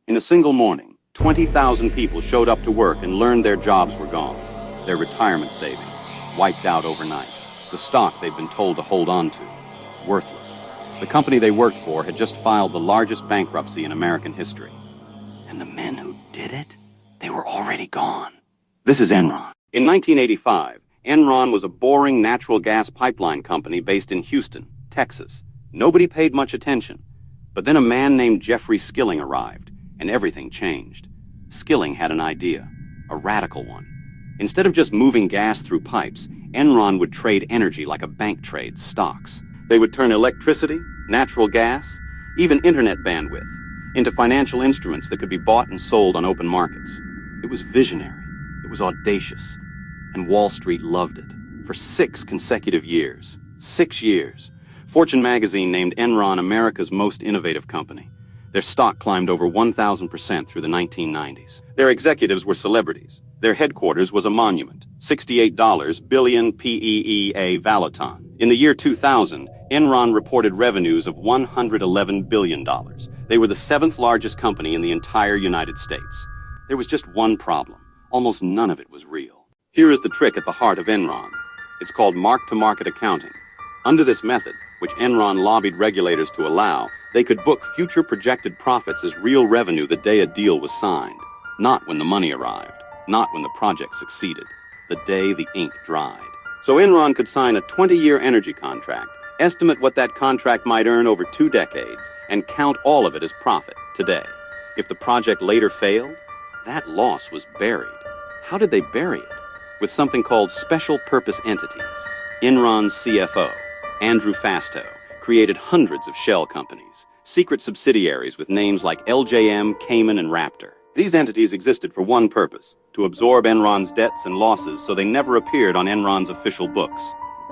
In a single morning, 20,000 people showed up to work and learned their jobs were gone. Their retirement savings wiped out overnight. The stock they'd been told to hold on to, worthless. The company they worked for had just filed the largest bankruptcy in American history. And the men who did it, they were already gone. This is Enron. In 1985, Enron was a boring natural gas pipeline company based in Houston, Texas. Nobody paid much attention. But then a man named Jeffrey Skilling arrived, and everything changed. Skilling had an idea, a radical one. Instead of just moving gas through pipes, Enron would trade energy like a bank trades stocks. They would turn electricity, natural gas, even internet bandwidth into financial instruments that could be bought and sold on open markets. It was visionary. It was audacious. And Wall Street loved it. For 6 consecutive years. 6 years. Fortune magazine named Enron America's most innovative company. Their stock climbed over 1,000% through the 1990s. Their executives were celebrities. Their headquarters was a monument, $68 billion PEEA Valaton. In the year 2000, Enron reported revenues of $111 billion. They were the 7th largest company in the entire United States. There was just one problem. Almost none of it was real. Here is the trick at the heart of Enron. It's called mark-to-market accounting. Under this method, which Enron lobbied regulators to allow, they could book future projected profits as real revenue the day a deal was signed. Not when the money arrived. Not when the project succeeded. The day the ink dried. So Enron could sign a 20-year energy contract, estimate what that contract might earn over 2 decades, and count all of it as profit today. If the project later failed, that loss was buried. How did they bury it? With something called special purpose entities. Enron's CFO, Andrew Fastow, created hundreds of shell companies, secret subsidiaries with names like LJM, Cayman, and Raptor. These entities existed for one purpose, to absorb Enron's debts and losses so they never appeared on Enron's official books.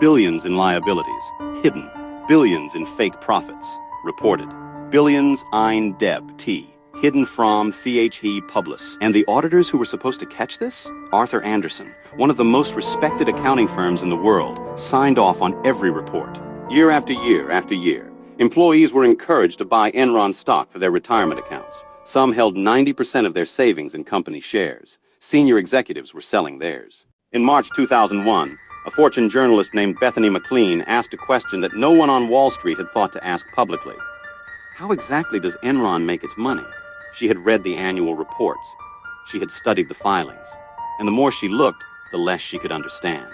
Billions in liabilities, hidden. Billions in fake profits, reported. Billions ein Deb T, hidden from he Publis. And the auditors who were supposed to catch this? Arthur Andersen, one of the most respected accounting firms in the world, signed off on every report. Year after year after year, employees were encouraged to buy Enron stock for their retirement accounts. Some held 90% of their savings in company shares. Senior executives were selling theirs. In March 2001, a Fortune journalist named Bethany McLean asked a question that no one on Wall Street had thought to ask publicly. How exactly does Enron make its money? She had read the annual reports. She had studied the filings. And the more she looked, the less she could understand.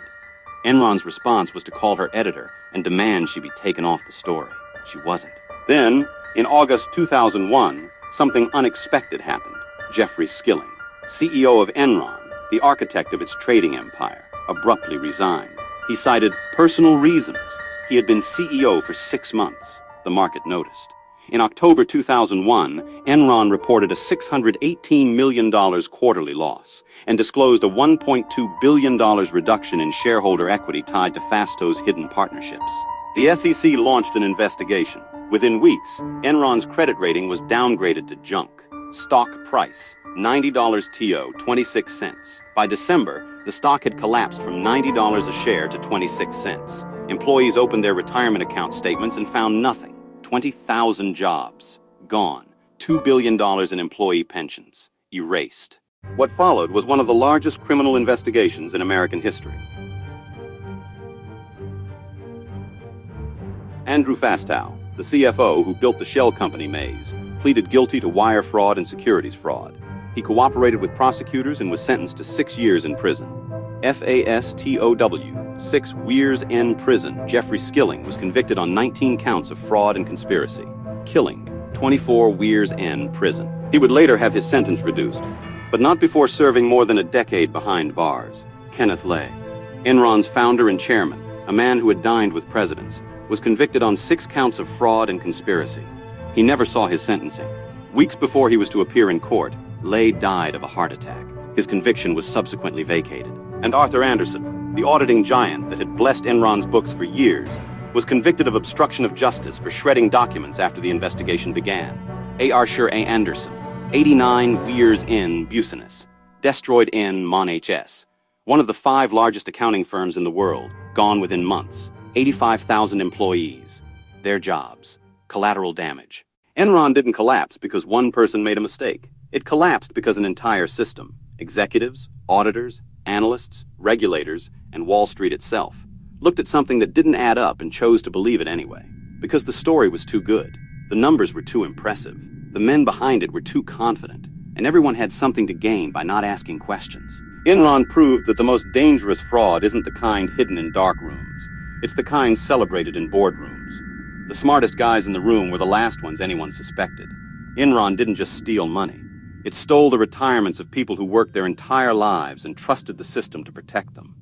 Enron's response was to call her editor and demand she be taken off the story. She wasn't. Then, in August 2001, something unexpected happened. Jeffrey Skilling, CEO of Enron, the architect of its trading empire, abruptly resigned. He cited personal reasons. He had been CEO for 6 months. The market noticed. In October 2001, Enron reported a $618 million quarterly loss and disclosed a $1.2 billion reduction in shareholder equity tied to Fastow's hidden partnerships. The SEC launched an investigation. Within weeks, Enron's credit rating was downgraded to junk. Stock price, $90 TO, 26 cents. By December, the stock had collapsed from $90 a share to 26 cents. Employees opened their retirement account statements and found nothing. 20,000 jobs, gone. $2 billion in employee pensions, erased. What followed was one of the largest criminal investigations in American history. Andrew Fastow, the CFO who built the shell company Maze, pleaded guilty to wire fraud and securities fraud. He cooperated with prosecutors and was sentenced to 6 years in prison. FASTOW, 6 years in prison. Jeffrey Skilling was convicted on 19 counts of fraud and conspiracy. Killing, 24 years in prison. He would later have his sentence reduced, but not before serving more than a decade behind bars. Kenneth Lay, Enron's founder and chairman, a man who had dined with presidents, was convicted on 6 counts of fraud and conspiracy. He never saw his sentencing. Weeks before he was to appear in court, Lay died of a heart attack. His conviction was subsequently vacated. And Arthur Andersen, the auditing giant that had blessed Enron's books for years, was convicted of obstruction of justice for shredding documents after the investigation began. Arthur A. Andersen, 89 years in Business, destroyed in Mon HS. One of the 5 largest accounting firms in the world, gone within months. 85,000 employees, their jobs, collateral damage. Enron didn't collapse because one person made a mistake. It collapsed because an entire system, executives, auditors, analysts, regulators, and Wall Street itself, looked at something that didn't add up and chose to believe it anyway. Because the story was too good, the numbers were too impressive, the men behind it were too confident, and everyone had something to gain by not asking questions. Enron proved that the most dangerous fraud isn't the kind hidden in dark rooms. It's the kind celebrated in boardrooms. The smartest guys in the room were the last ones anyone suspected. Enron didn't just steal money. It stole the retirements of people who worked their entire lives and trusted the system to protect them.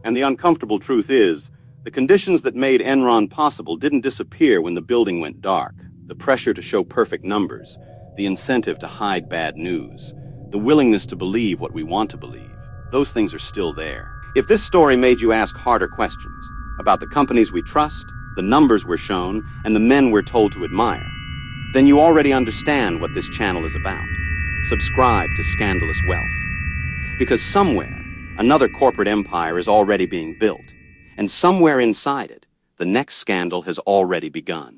And the uncomfortable truth is, the conditions that made Enron possible didn't disappear when the building went dark. The pressure to show perfect numbers, the incentive to hide bad news, the willingness to believe what we want to believe, those things are still there. If this story made you ask harder questions about the companies we trust, the numbers we're shown, and the men we're told to admire, then you already understand what this channel is about. Subscribe to Scandalous Wealth. Because somewhere, another corporate empire is already being built, and somewhere inside it, the next scandal has already begun.